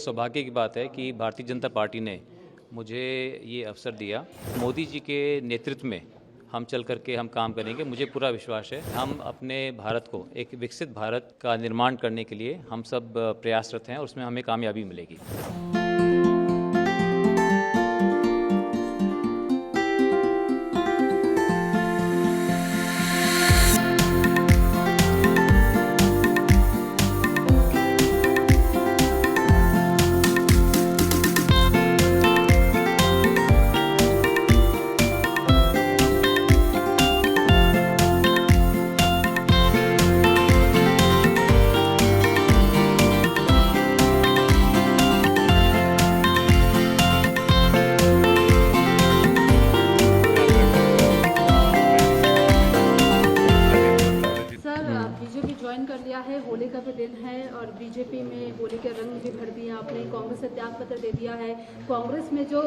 सौभाग्य की बात है कि भारतीय जनता पार्टी ने मुझे ये अवसर दिया। मोदी जी के नेतृत्व में हम चल करके हम काम करेंगे। मुझे पूरा विश्वास है हम अपने भारत को एक विकसित भारत का निर्माण करने के लिए हम सब प्रयासरत हैं और उसमें हमें कामयाबी मिलेगी। बीजेपी ज्वाइन कर लिया है, होली का भी दिन है और बीजेपी में होली के रंग भी भर दिए आपने। कांग्रेस से त्याग पत्र दे दिया है। कांग्रेस में जो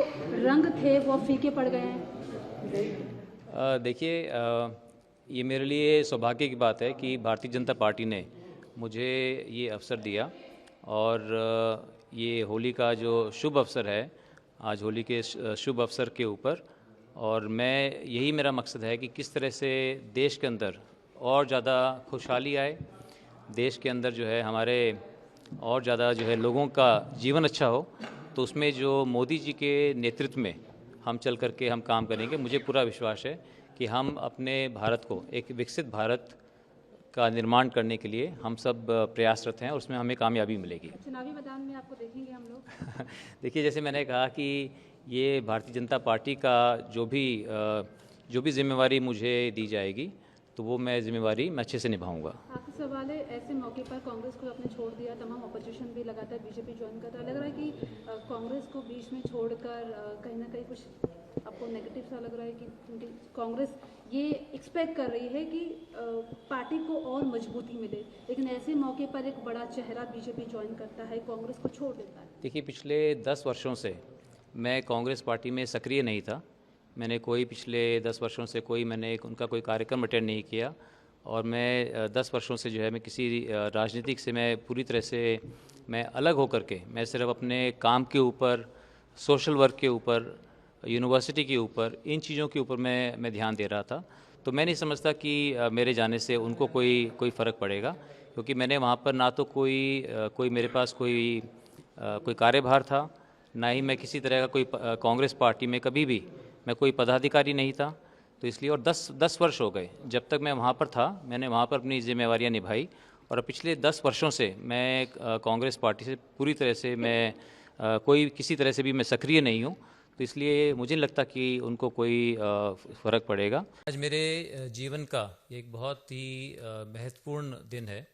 रंग थे वो फीके पड़ गए हैं। देखिए, ये मेरे लिए सौभाग्य की बात है कि भारतीय जनता पार्टी ने मुझे ये अवसर दिया और ये होली का जो शुभ अवसर है, आज होली के शुभ अवसर के ऊपर, और मैं यही मेरा मकसद है कि किस तरह से देश के अंदर और ज़्यादा खुशहाली आए, देश के अंदर जो है हमारे और ज़्यादा जो है लोगों का जीवन अच्छा हो। तो उसमें जो मोदी जी के नेतृत्व में हम चल करके हम काम करेंगे। मुझे पूरा विश्वास है कि हम अपने भारत को एक विकसित भारत का निर्माण करने के लिए हम सब प्रयासरत हैं और उसमें हमें कामयाबी मिलेगी। चुनावी मैदान में आपको देखेंगे हम लोग। देखिए, जैसे मैंने कहा कि ये भारतीय जनता पार्टी का जो भी जिम्मेवारी मुझे दी जाएगी तो वो मैं जिम्मेवारी मैं अच्छे से निभाऊंगा। आपके सवाल है, ऐसे मौके पर कांग्रेस को आपने छोड़ दिया, तमाम अपोजिशन भी लगातार बीजेपी ज्वाइन करता है। लग रहा है कि कांग्रेस को बीच में छोड़कर कहीं ना कहीं कुछ आपको नेगेटिव सा लग रहा है कि कांग्रेस ये एक्सपेक्ट कर रही है कि पार्टी को और मजबूती मिले, लेकिन ऐसे मौके पर एक बड़ा चेहरा बीजेपी ज्वाइन करता है, कांग्रेस को छोड़ देता है। देखिए, पिछले 10 वर्षों से मैं कांग्रेस पार्टी में सक्रिय नहीं था। मैंने कोई पिछले 10 वर्षों से मैंने उनका कोई कार्यक्रम अटेंड नहीं किया और मैं 10 वर्षों से जो है मैं किसी राजनीतिक से मैं पूरी तरह से मैं अलग होकर के मैं सिर्फ अपने काम के ऊपर, सोशल वर्क के ऊपर, यूनिवर्सिटी के ऊपर, इन चीज़ों के ऊपर मैं ध्यान दे रहा था। तो मैं नहीं समझता कि मेरे जाने से उनको कोई फ़र्क पड़ेगा, क्योंकि मैंने वहाँ पर ना तो कोई मेरे पास कोई कार्यभार था, ना ही मैं किसी तरह का कोई कांग्रेस पार्टी में कभी भी मैं कोई पदाधिकारी नहीं था। तो इसलिए और 10 वर्ष हो गए जब तक मैं वहाँ पर था, मैंने वहाँ पर अपनी जिम्मेवारियाँ निभाई और पिछले 10 वर्षों से मैं कांग्रेस पार्टी से पूरी तरह से मैं किसी तरह से भी मैं सक्रिय नहीं हूँ। तो इसलिए मुझे नहीं लगता कि उनको कोई फ़र्क पड़ेगा। आज मेरे जीवन का एक बहुत ही महत्वपूर्ण दिन है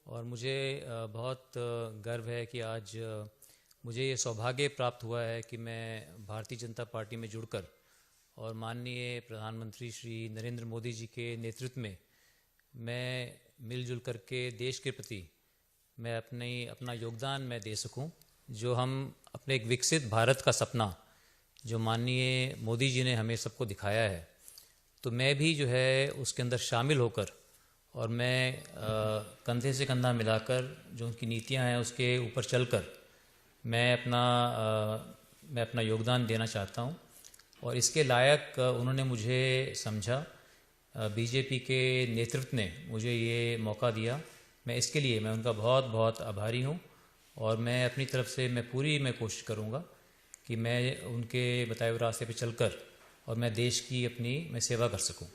और मुझे बहुत गर्व है कि आज मुझे ये सौभाग्य प्राप्त हुआ है कि मैं भारतीय जनता पार्टी में जुड़कर और माननीय प्रधानमंत्री श्री नरेंद्र मोदी जी के नेतृत्व में मैं मिलजुल करके देश के प्रति मैं अपना योगदान मैं दे सकूं। जो हम अपने एक विकसित भारत का सपना जो माननीय मोदी जी ने हमें सबको दिखाया है, तो मैं भी जो है उसके अंदर शामिल होकर और मैं कंधे से कंधा मिलाकर जो उनकी नीतियां हैं उसके ऊपर चलकर मैं अपना योगदान देना चाहता हूं। और इसके लायक उन्होंने मुझे समझा, बीजेपी के नेतृत्व ने मुझे ये मौका दिया। इसके लिए मैं उनका बहुत बहुत आभारी हूं और मैं अपनी तरफ से मैं कोशिश करूंगा कि मैं उनके बताए हुए रास्ते पे चलकर और मैं देश की मैं सेवा कर सकूं।